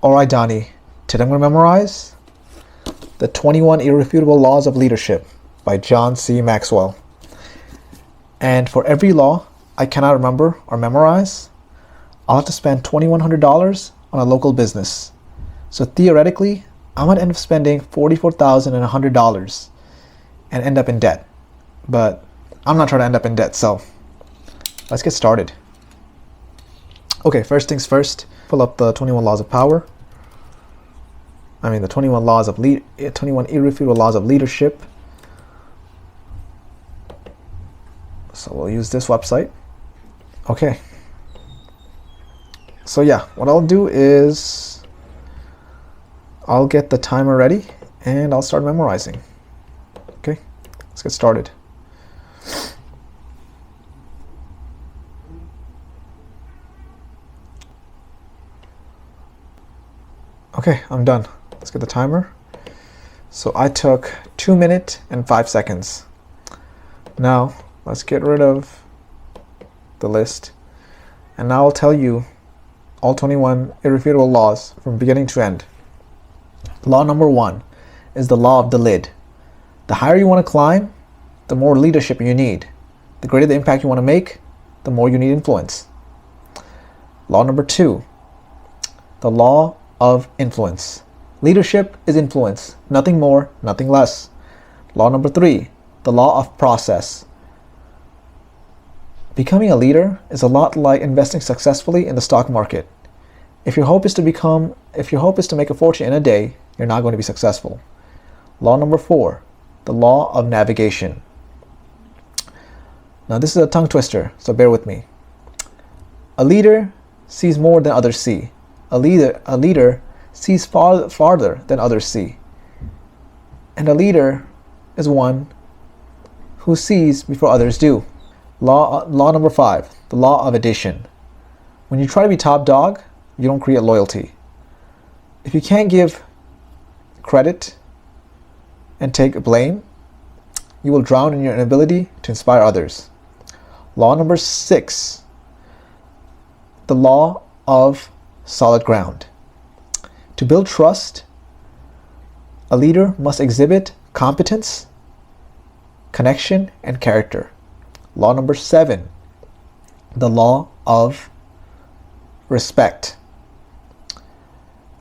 All right, Donnie. Today I'm going to memorize the 21 Irrefutable Laws of Leadership by John C. Maxwell. And for every law I cannot remember or memorize, I'll have to spend $2,100 on a local business. So theoretically, I might end up spending $44,100 and end up in debt. But I'm not trying to end up in debt, so let's get started. Okay, first things first, pull up the 21 Laws of Power. The 21 Irrefutable Laws of Leadership. So we'll use this website. Okay. So yeah, what I'll do is I'll get the timer ready and I'll start memorizing. Okay, let's get started. Okay, I'm done. Let's get the timer. So I took 2 minutes and 5 seconds. Now let's get rid of the list. And now I'll tell you all 21 irrefutable laws from beginning to end. Law number 1 is the law of the lid. The higher you want to climb, the more leadership you need. The greater the impact you want to make, the more you need influence. Law number 2, the law of influence. Leadership is influence, nothing more, nothing less. Law number 3, the law of process. Becoming a leader is a lot like investing successfully in the stock market. If your hope is to make a fortune in a day, you're not going to be successful. Law number 4, the law of navigation. Now this is a tongue twister, so bear with me. A leader sees more than others see. A leader sees farther than others see. And a leader is one who sees before others do. Law number 5, the law of addition. When you try to be top dog, you don't create loyalty. If you can't give credit and take blame, you will drown in your inability to inspire others. Law number 6, the law of solid ground. To build trust, a leader must exhibit competence, connection, and character. Law number 7, the law of respect.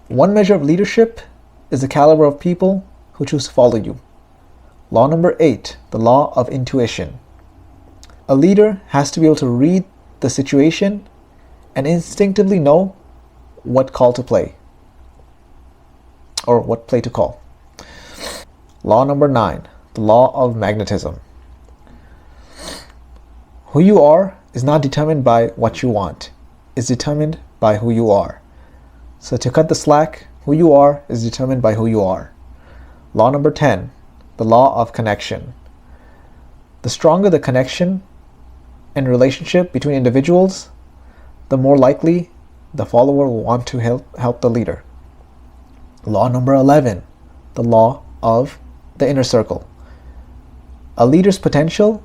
One measure of leadership is the caliber of people who choose to follow you. Law number 8, the law of intuition. A leader has to be able to read the situation and instinctively know what call to play or what play to call. Law number 9, the law of magnetism. Who you are is not determined by what you want. It's determined by who you are. So to cut the slack, who you are is determined by who you are. Law number 10, the law of connection. The stronger the connection and relationship between individuals, the more likely the follower will want to help the leader. Law number 11, the law of the inner circle. A leader's potential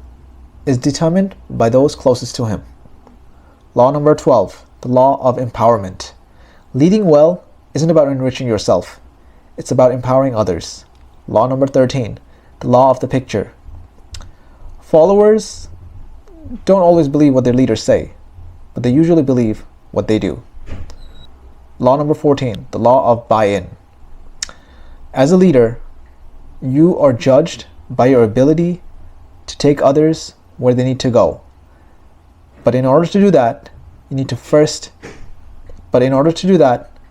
is determined by those closest to him. Law number 12, the law of empowerment. Leading well isn't about enriching yourself. It's about empowering others. Law number 13, the law of the picture. Followers don't always believe what their leaders say, but they usually believe what they do. Law number 14, the law of buy-in. As a leader, you are judged by your ability to take others where they need to go. But in order to do that,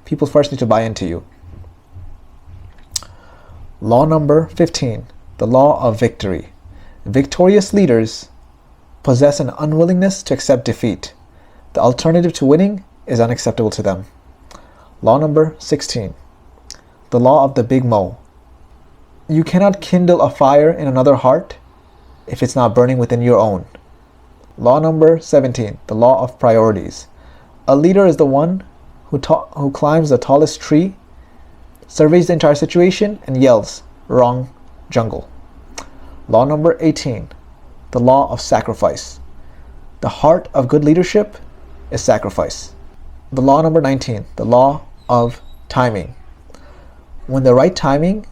people first need to buy into you. Law number 15, the law of victory. Victorious leaders possess an unwillingness to accept defeat. The alternative to winning is unacceptable to them. Law number 16, the law of the big mo. You cannot kindle a fire in another heart if it's not burning within your own. Law number 17, the law of priorities. A leader is the one who climbs the tallest tree, surveys the entire situation, and yells, "Wrong jungle." Law number 18, the law of sacrifice. The heart of good leadership is sacrifice. The law number 19, the law of timing. When the right timing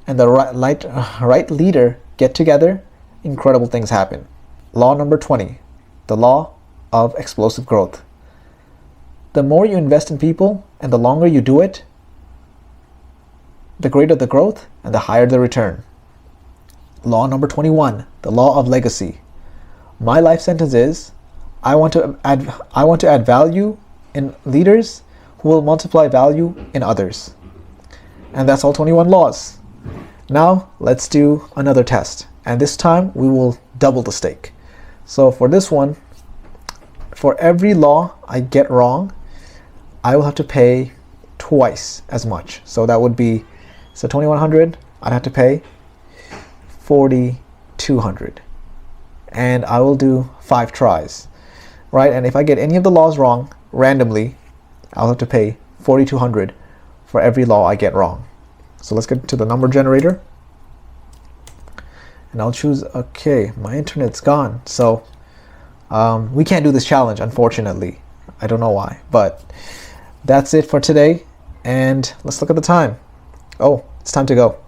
and the right leader get together, incredible things happen. Law number 20, the law of explosive growth. The more you invest in people and the longer you do it, the greater the growth and the higher the return. Law number 21, the law of legacy. My life sentence is, I want to add value in leaders who will multiply value in others. And that's all 21 laws. Now let's do another test. And this time we will double the stake. So for this one, for every law I get wrong, I will have to pay twice as much. So that would be, so 2100, I'd have to pay 4200. And I will do 5 tries, right? And if I get any of the laws wrong randomly, I'll have to pay 4200 for every law I get wrong. So let's get to the number generator. And I'll choose, okay, my internet's gone. So we can't do this challenge, unfortunately. I don't know why, but that's it for today. And let's look at the time. Oh, it's time to go.